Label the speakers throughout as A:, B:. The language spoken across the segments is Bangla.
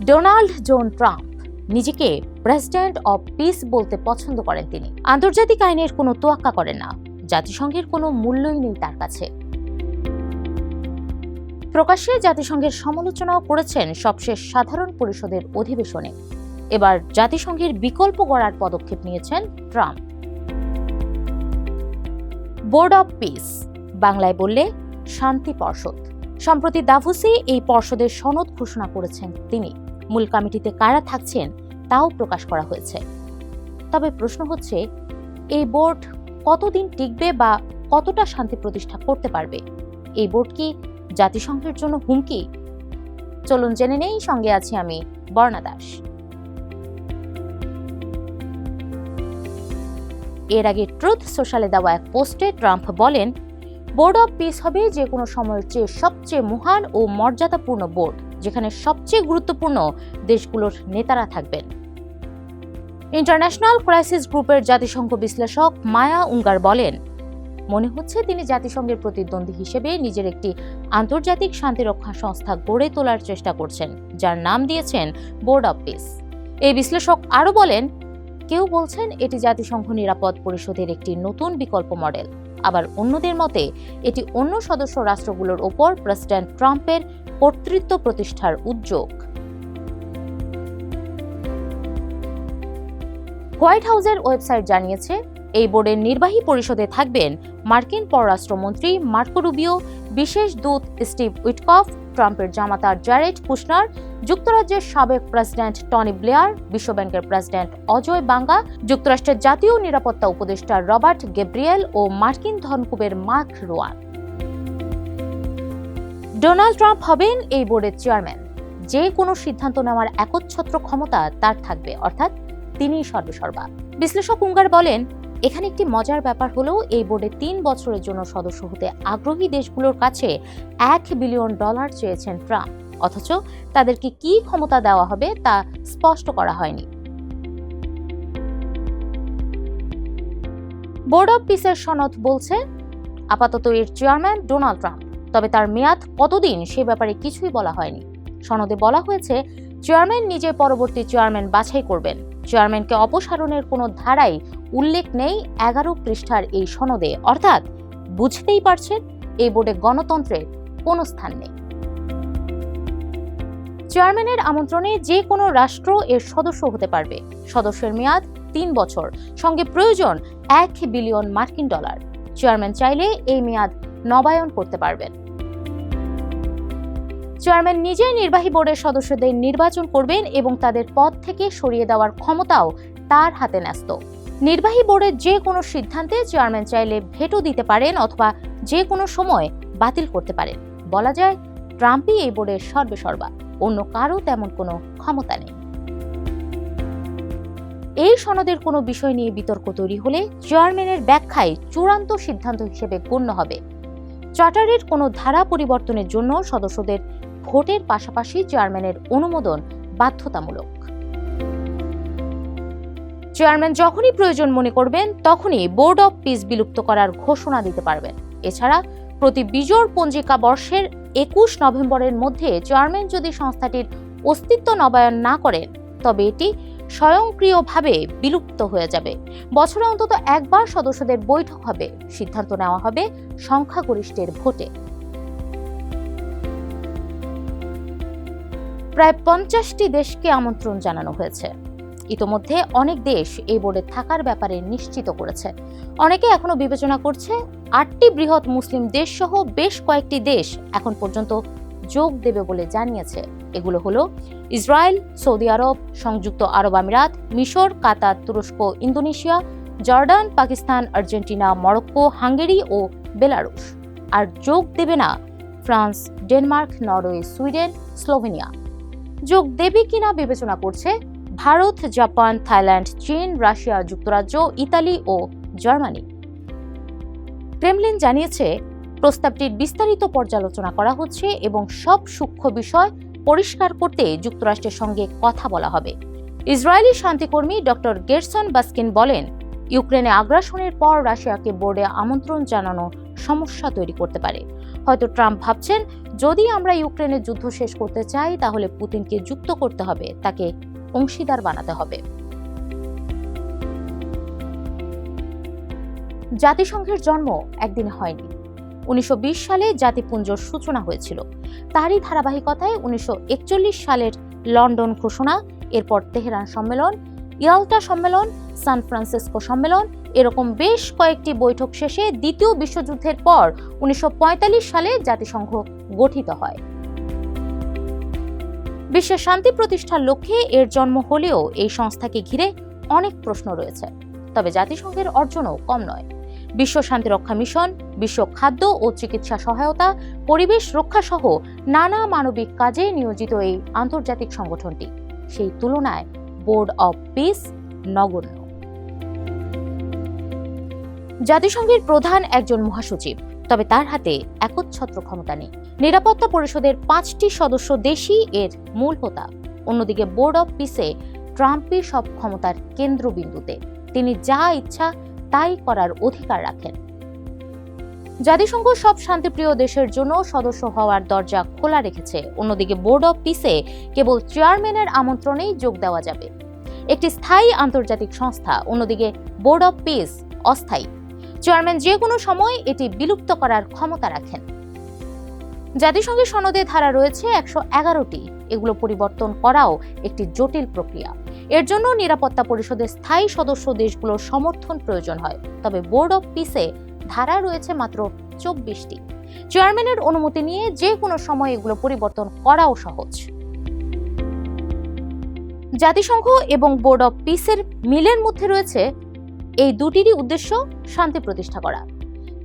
A: ডোনাল্ড জোন ট্রাম্প নিজেকে প্রেসিডেন্ট অব পিস বলতে পছন্দ করেন। তিনি আন্তর্জাতিক আইনের কোনো তোয়াক্কা করেন না, জাতিসংঘের কোনো মূল্যই নেই তার কাছে। প্রকাশ্যে জাতিসংঘের সমালোচনাও করেছেন সবশেষ সাধারণ পরিষদের অধিবেশনে। এবার জাতিসংঘের বিকল্প গড়ার পদক্ষেপ নিয়েছেন ট্রাম্প। বোর্ড অব পিস, বাংলায় বললে শান্তি পর্ষদ। সম্প্রতি দাভোসে এই পর্ষদের সনদ ঘোষণা করেছেন তিনি। মূল কমিটিতে কারা থাকছেন তাও প্রকাশ করা হয়েছে। তবে প্রশ্ন হচ্ছে, এই বোর্ড কতদিন টিকবে বা কতটা শান্তি প্রতিষ্ঠা করতে পারবে? এই বোর্ড কি জাতিসংঘের জন্য হুমকি? চলুন জেনে নেই, সঙ্গে আছি আমি বর্ণা দাস। এর আগে ট্রুথ সোশ্যালে দেওয়া এক পোস্টে ট্রাম্প বলেন, বোর্ড অব পিস হবে যে কোনো সময়ের চেয়ে সবচেয়ে মহান ও মর্যাদাপূর্ণ বোর্ড, যেখানে সবচেয়ে গুরুত্বপূর্ণ দেশগুলোর নেতারা থাকবেন। ইন্টারন্যাশনাল ক্রাইসিস গ্রুপের জাতিসংঘ বিশ্লেষক মায়া উঙ্গার বলেন, মনে হচ্ছে তিনি জাতিসংঘের প্রতিদ্বন্দ্বী হিসেবে নিজের একটি আন্তর্জাতিক শান্তিরক্ষা সংস্থা গড়ে তোলার চেষ্টা করছেন, যার নাম দিয়েছেন বোর্ড অব পিস। এই বিশ্লেষক আরও বলেন, কেউ বলছেন এটি জাতিসংঘ নিরাপদ পরিষদের একটি নতুন বিকল্প মডেল, আবার অন্যদের মতে এটি অন্য সদস্য রাষ্ট্রগুলোর ওপর প্রেসিডেন্ট ট্রাম্পের কর্তৃত্ব প্রতিষ্ঠার উদ্যোগ। হোয়াইট হাউসের ওয়েবসাইট জানিয়েছে, এই বোর্ডের নির্বাহী পরিষদে থাকবেন মার্কিন পররাষ্ট্রমন্ত্রী মার্কো রুবিও, বিশেষ দূত স্টিভ উইটকফ, ট্রাম্পের জামাতা জ্যারেড কুশনার, যুক্তরাজ্যের সাবেক প্রেসিডেন্ট টনি ব্লেয়ার, বিশ্বব্যাংকের প্রেসিডেন্ট অজয় বাঙ্গা, যুক্তরাষ্ট্রের জাতীয় নিরাপত্তা উপদেষ্টা রবার্ট গ্যাব্রিয়েল ও মার্কিন ধনকুবের মার্ক রোয়ান। ডোনাল্ড ট্রাম্প হবেন এই বোর্ডের চেয়ারম্যান। যে কোনো সিদ্ধান্ত নেওয়ার একচ্ছত্র ক্ষমতা তার থাকবে, অর্থাৎ তিনিই সর্বেসর্বা। বিশ্লেষক উঙ্গার বলেন, এখানে একটি মজার ব্যাপার হলো, এই বোর্ডে 3 বছরের জন্য সদস্য হতে আগ্রহী দেশগুলোর কাছে $1 বিলিয়ন চেয়েছেন ট্রাম্প, অথচ তাদেরকে কি ক্ষমতা দেওয়া হবে তা স্পষ্ট করা হয়নি। বোর্ড অব পিসের সনদ বলছে, আপাতত এর চেয়ারম্যান ডোনাল্ড ট্রাম্প, তবে তার মেয়াদ কতদিন সে ব্যাপারে কিছুই বলা হয়নি। সনদে বলা হয়েছে, চেয়ারম্যান নিজে পরবর্তী চেয়ারম্যান বাছাই করবেন। চেয়ারম্যানকে অপসারণের কোনো ধারাই উল্লেখ নেই 11 পৃষ্ঠার এই সনদে, অর্থাৎ বুঝতেই পারছেন এই বোর্ডে গণতন্ত্রের কোনো স্থান নেই। চেয়ারম্যানের আমন্ত্রণে যে কোনো রাষ্ট্র এর সদস্য হতে পারবে। সদস্যের মেয়াদ 3 বছর, সঙ্গে প্রয়োজন $1 বিলিয়ন। চেয়ারম্যান চাইলে এই মেয়াদ নবায়ন করতে পারবেন। চেয়ারম্যান নিজেই নির্বাহী বোর্ডের সদস্যদের নির্বাচন করবেন এবং তাদের পদ থেকে সরিয়ে দেওয়ার ক্ষমতাও তার হাতে ন্যস্ত। নির্বাহী বোর্ডের যে কোনো সিদ্ধান্তে চেয়ারম্যান চাইলে ভেটো দিতে পারেন অথবা যে কোনো সময় বাতিল করতে পারেন। বলা যায়, ট্রাম্পই এই বোর্ডের সর্বেসর্বা, অন্য কারও তেমন কোনো ক্ষমতা নেই। এই সনদের কোনো বিষয় নিয়ে বিতর্ক তৈরি হলে চেয়ারম্যানের ব্যাখ্যাই চূড়ান্ত সিদ্ধান্ত হিসেবে গণ্য হবে। চার্টারের কোনো ধারা পরিবর্তনের জন্য সদস্যদের ভোটের পাশাপাশি চেয়ারম্যানের অনুমোদন বাধ্যতামূলক। চেয়ারম্যান যখনই প্রয়োজন মনে করবেন তখনই বোর্ড অব পিস বিলুপ্ত করার ঘোষণা দিতে পারবেন। এছাড়া প্রতি বিজোড় পঞ্জিকা বর্ষের 21 নভেম্বরের মধ্যে চেয়ারম্যান যদি সংস্থাটির অস্তিত্ব নবায়ন না করেন, তবে এটি স্বয়ংক্রিয়ভাবে বিলুপ্ত হয়ে যাবে। বছরে অন্তত একবার সদস্যদের বৈঠক হবে, সিদ্ধান্ত নেওয়া হবে সংখ্যাগরিষ্ঠের ভোটে। প্রায় 50টি দেশকে আমন্ত্রণ জানানো হয়েছে। ইতোমধ্যে অনেক দেশ এই বোর্ডে থাকার ব্যাপারে নিশ্চিত করেছে। অনেকে এখনো বিবেচনা করছে 8টি বৃহৎ মুসলিম দেশ সহ বেশ কয়েকটি দেশ এখন পর্যন্ত যোগ দেবে বলে জানিয়েছে। এগুলো হলো ইসরায়েল, সৌদি আরব, সংযুক্ত আরব আমিরাত, মিশর, কাতার, তুরস্ক, Indonesia, Jordan, Pakistan, Argentina, Morocco, Hungary ও বেলারুশ। আর যোগ দেবে না France, Denmark, Norway, Sweden, Slovenia. যোগ দেবে কিনা বিবেচনা করছে ভারত, জাপান, থাইল্যান্ড, চীন, রাশিয়া, যুক্তরাজ্য, ইতালি ও জার্মানি। ক্রেমলিন জানিয়েছে, প্রস্তাবটির বিস্তারিত পর্যালোচনা করা হচ্ছে এবং সব সূক্ষ্ম বিষয় পরিষ্কার করতে যুক্তরাষ্ট্রের সঙ্গে কথা বলা হবে। ইসরায়েলি শান্তিকর্মী ডক্টর গেরসন বাস্কিন বলেন, ইউক্রেনে আগ্রাসনের পর রাশিয়াকে বোর্ডে আমন্ত্রণ জানানো সমস্যা তৈরি করতে পারে। হয়তো ট্রাম্প ভাবছেন, যদি আমরা ইউক্রেনের যুদ্ধ শেষ করতে চাই তাহলে পুতিনকে যুক্ত করতে হবে, তাকে অংশীদার বানাতে হবে। জাতিসংঘের জন্ম একদিন হয়নি। 1920 সালে জাতিপুঞ্জর সূচনা হয়েছিল। তারই ধারাবাহিকতায় 1941 সালের লন্ডন ঘোষণা, এরপর তেহরান সম্মেলন, ইয়াল্টা সম্মেলন, সান ফ্রান্সিসকো সম্মেলন, এরকম বেশ কয়েকটি বৈঠক শেষে দ্বিতীয় বিশ্বযুদ্ধের পর 1945 সালে জাতিসংঘ গঠিত হয়। বিশ্বের শান্তি প্রতিষ্ঠার লক্ষ্যে এর জন্ম হলেও এই সংস্থাকে ঘিরে অনেক প্রশ্ন রয়েছে। তবে জাতিসংঘের অর্জনও কম নয়। বিশ্ব শান্তিরক্ষা মিশন, বিশ্ব খাদ্য ও চিকিৎসা সহায়তা, পরিবেশ রক্ষা সহ নানা মানবিক কাজে নিয়োজিত এই আন্তর্জাতিক সংগঠনটি সেই তুলনায় বোর্ড অব পিস নগণ্য। জাতিসংঘের প্রধান একজন মহাসচিব, তবে তার হাতে একচ্ছত্র ক্ষমতা নেই। নিরাপত্তা পরিষদের 5টি সদস্য দেশই এর মূল হোতা। অন্যদিকে বোর্ড অব পিসে ট্রাম্পই সব ক্ষমতার কেন্দ্রবিন্দুতে। তিনি যা ইচ্ছা তাই করার অধিকার রাখেন। জাতিসংঘ সব শান্তিপ্রিয় দেশের জন্য সদস্য হওয়ার দরজা খোলা রেখেছে। অন্যদিকে বোর্ড অব পিসে কেবল চেয়ারম্যানের আমন্ত্রণেই যোগ দেওয়া যাবে। একটি স্থায়ী আন্তর্জাতিক সংস্থা, অন্যদিকে বোর্ড অব পিস অস্থায়ী। চেয়ারম্যান যে কোনো সময় এটি বিলুপ্ত করার ক্ষমতা রাখেন। জাতিসংঘের সনদে ধারা রয়েছে 111টি। এগুলো পরিবর্তন করাও একটি জটিল প্রক্রিয়া। এর জন্য নিরাপত্তা পরিষদের স্থায়ী সদস্য দেশগুলোর সমর্থন প্রয়োজন হয়। তবে বোর্ড অব পিসে ধারা রয়েছে মাত্র 24টি। চেয়ারম্যানের অনুমতি নিয়ে যে কোনো সময় এগুলো পরিবর্তন করাও সহজ। জাতিসংঘ এবং বোর্ড অব পিসের মিলের মধ্যে রয়েছে এই দুটিরই উদ্দেশ্য শান্তি প্রতিষ্ঠা করা।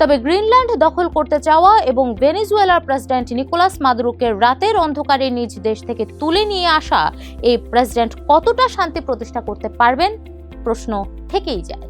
A: তবে গ্রিনল্যান্ড দখল করতে চাওয়া এবং ভেনেজুয়েলার প্রেসিডেন্ট নিকোলাস মাদুরোকে রাতের অন্ধকারে নিজ দেশ থেকে তুলে নিয়ে আসা এই প্রেসিডেন্ট কতটা শান্তি প্রতিষ্ঠা করতে পারবেন, প্রশ্ন থেকেই যায়।